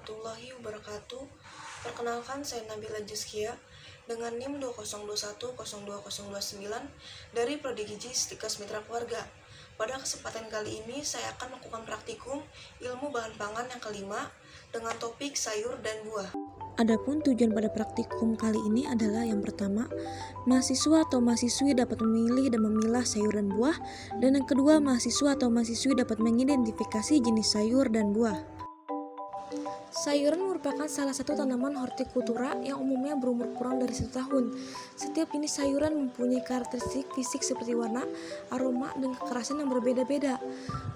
warahmatullahi wabarakatuh. Perkenalkan, saya Nabila Jazkia dengan NIM 202102029 dari Prodi Gizi Stikes Mitra Keluarga. Pada kesempatan kali ini saya akan melakukan praktikum ilmu bahan pangan yang kelima dengan topik sayur dan buah. Adapun tujuan pada praktikum kali ini adalah yang pertama, mahasiswa atau mahasiswi dapat memilih dan memilah sayur dan buah, dan yang kedua, mahasiswa atau mahasiswi dapat mengidentifikasi jenis sayur dan buah. Sayuran merupakan salah satu tanaman hortikultura yang umumnya berumur kurang dari 1 tahun. Setiap jenis sayuran mempunyai karakteristik fisik seperti warna, aroma, dan kekerasan yang berbeda-beda.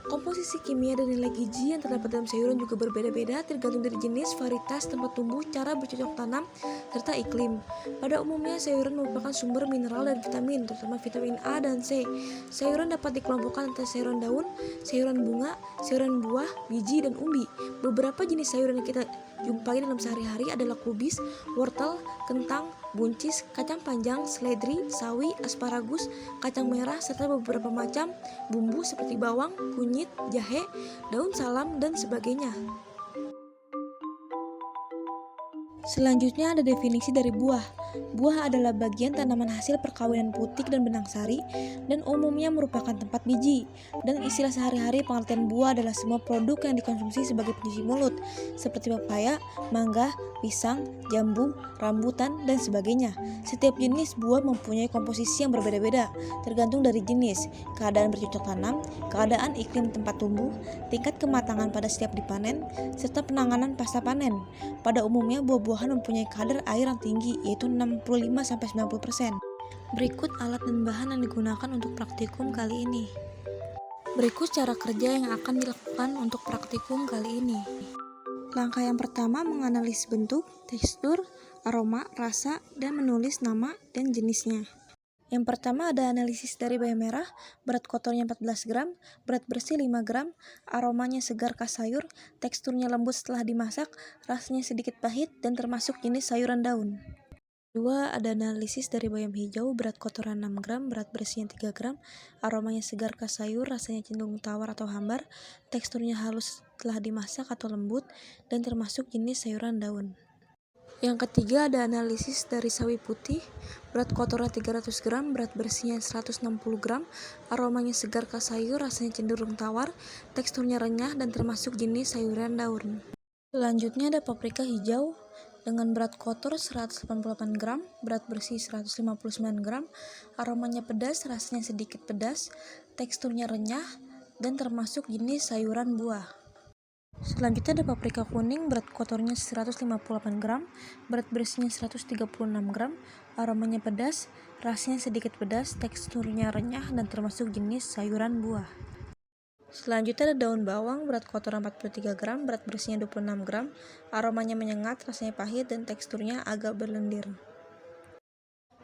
Komposisi kimia dan nilai gizi yang terdapat dalam sayuran juga berbeda-beda tergantung dari jenis, varietas, tempat tumbuh, cara bercocok tanam, serta iklim. Pada umumnya, sayuran merupakan sumber mineral dan vitamin, terutama vitamin A dan C. Sayuran dapat dikelompokkan antara sayuran daun, sayuran bunga, sayuran buah, biji, dan umbi. Beberapa jenis sayuran yang kita jumpai dalam sehari-hari adalah kubis, wortel, kentang, buncis, kacang panjang, seledri, sawi, asparagus, kacang merah, serta beberapa macam bumbu seperti bawang, kunyit, jahe, daun salam, dan sebagainya. Selanjutnya ada definisi dari buah. Buah adalah bagian tanaman hasil perkawinan putik dan benang sari dan umumnya merupakan tempat biji. Dan istilah sehari-hari pengertian buah adalah semua produk yang dikonsumsi sebagai pencuci mulut seperti pepaya, mangga, pisang, jambu, rambutan, dan sebagainya. Setiap jenis buah mempunyai komposisi yang berbeda-beda tergantung dari jenis, keadaan bercocok tanam, keadaan iklim tempat tumbuh, tingkat kematangan pada setiap dipanen, serta penanganan pasca panen. Pada umumnya buah-buahan mempunyai kadar air yang tinggi yaitu 65-90%. Berikut alat dan bahan yang digunakan untuk praktikum kali ini. Berikut cara kerja yang akan dilakukan untuk praktikum kali ini. Langkah yang pertama menganalisis bentuk, tekstur, aroma, rasa, dan menulis nama dan jenisnya. Yang pertama ada analisis dari bayam merah, berat kotornya 14 gram, berat bersih 5 gram, aromanya segar khas sayur, teksturnya lembut setelah dimasak, rasanya sedikit pahit, dan termasuk jenis sayuran daun. Kedua ada analisis dari bayam hijau, berat kotoran 6 gram, berat bersihnya 3 gram, aromanya segar khas sayur, rasanya cenderung tawar atau hambar, teksturnya halus setelah dimasak atau lembut, dan termasuk jenis sayuran daun. Yang ketiga ada analisis dari sawi putih, berat kotornya 300 gram, berat bersihnya 160 gram, aromanya segar khas sayur, rasanya cenderung tawar, teksturnya renyah, dan termasuk jenis sayuran daun. Selanjutnya ada paprika hijau dengan berat kotor 188 gram, berat bersih 159 gram, aromanya pedas, rasanya sedikit pedas, teksturnya renyah, dan termasuk jenis sayuran buah. Selanjutnya ada paprika kuning, berat kotornya 158 gram, berat bersihnya 136 gram, aromanya pedas, rasanya sedikit pedas, teksturnya renyah, dan termasuk jenis sayuran buah. Selanjutnya ada daun bawang, berat kotoran 43 gram, berat bersihnya 26 gram, aromanya menyengat, rasanya pahit, dan teksturnya agak berlendir.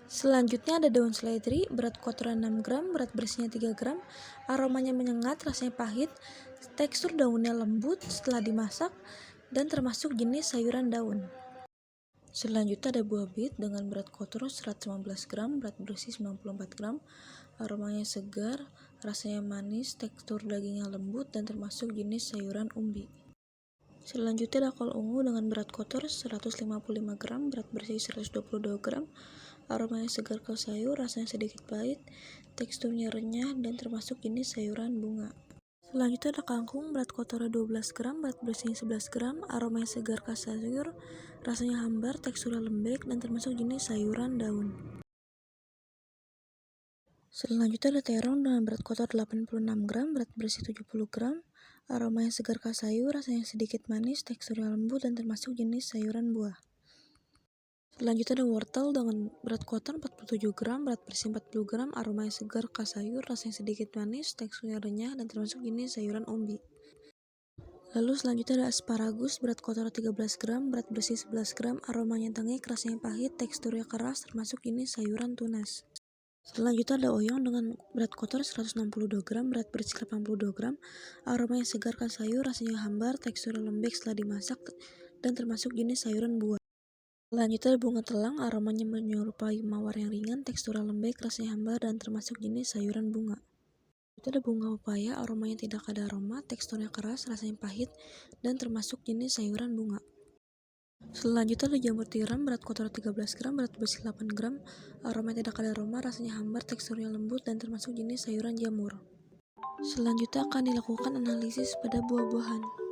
Selanjutnya ada daun seledri, berat kotoran 6 gram, berat bersihnya 3 gram, aromanya menyengat, rasanya pahit, tekstur daunnya lembut setelah dimasak, dan termasuk jenis sayuran daun. Selanjutnya ada buah bit dengan berat kotor 115 gram, berat bersih 94 gram, aromanya segar, rasanya manis, tekstur dagingnya lembut, dan termasuk jenis sayuran umbi. Selanjutnya ada kol ungu dengan berat kotor 155 gram, berat bersih 122 gram, aromanya segar ke sayur, rasanya sedikit pahit, teksturnya renyah, dan termasuk jenis sayuran bunga. Selanjutnya ada kangkung, berat kotornya 12 gram, berat bersihnya 11 gram, aromanya segar khas sayur, rasanya hambar, teksturnya lembek, dan termasuk jenis sayuran daun. Selanjutnya ada terong dengan berat kotor 86 gram, berat bersih 70 gram, aromanya segar khas sayur, rasanya sedikit manis, teksturnya lembut, dan termasuk jenis sayuran buah. Selanjutnya ada wortel dengan berat kotor 47 gram, berat bersih 40 gram, aromanya segar khas sayur, rasanya sedikit manis, teksturnya renyah, dan termasuk jenis sayuran umbi. Lalu selanjutnya ada asparagus, berat kotor 13 gram, berat bersih 11 gram, aromanya tengik, rasanya pahit, teksturnya keras, termasuk jenis sayuran tunas. Selanjutnya ada oyong dengan berat kotor 162 gram, berat bersih 82 gram, aromanya segar khas sayur, rasanya hambar, teksturnya lembek setelah dimasak, dan termasuk jenis sayuran buah. Selanjutnya ada bunga telang, aromanya menyerupai mawar yang ringan, teksturnya lembek, rasanya hambar, dan termasuk jenis sayuran bunga. Itu ada bunga pepaya, aromanya tidak ada aroma, teksturnya keras, rasanya pahit, dan termasuk jenis sayuran bunga. Selanjutnya ada jamur tiram, berat kotor 13 gram, berat bersih 8 gram, aroma tidak ada aroma, rasanya hambar, teksturnya lembut, dan termasuk jenis sayuran jamur. Selanjutnya akan dilakukan analisis pada buah-buahan.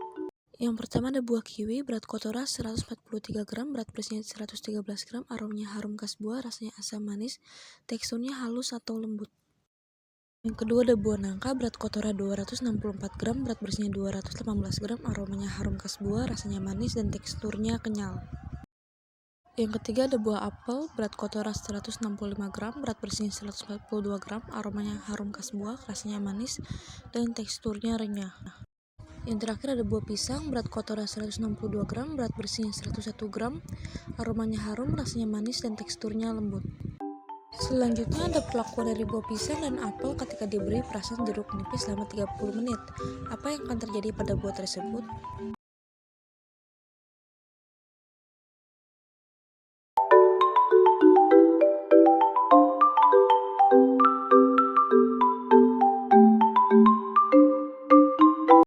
Yang pertama ada buah kiwi, berat kotoran 143 gram, berat bersihnya 113 gram, aromanya harum khas buah, rasanya asam manis, teksturnya halus atau lembut. Yang kedua ada buah nangka, berat kotoran 264 gram, berat bersihnya 218 gram, aromanya harum khas buah, rasanya manis, dan teksturnya kenyal. Yang ketiga ada buah apel, berat kotoran 165 gram, berat bersihnya 142 gram, aromanya harum khas buah, rasanya manis, dan teksturnya renyah. Yang terakhir ada buah pisang, berat kotoran 162 gram, berat bersihnya 101 gram, aromanya harum, rasanya manis, dan teksturnya lembut. Selanjutnya ada perlakuan dari buah pisang dan apel ketika diberi perasan jeruk nipis selama 30 menit. Apa yang akan terjadi pada buah tersebut?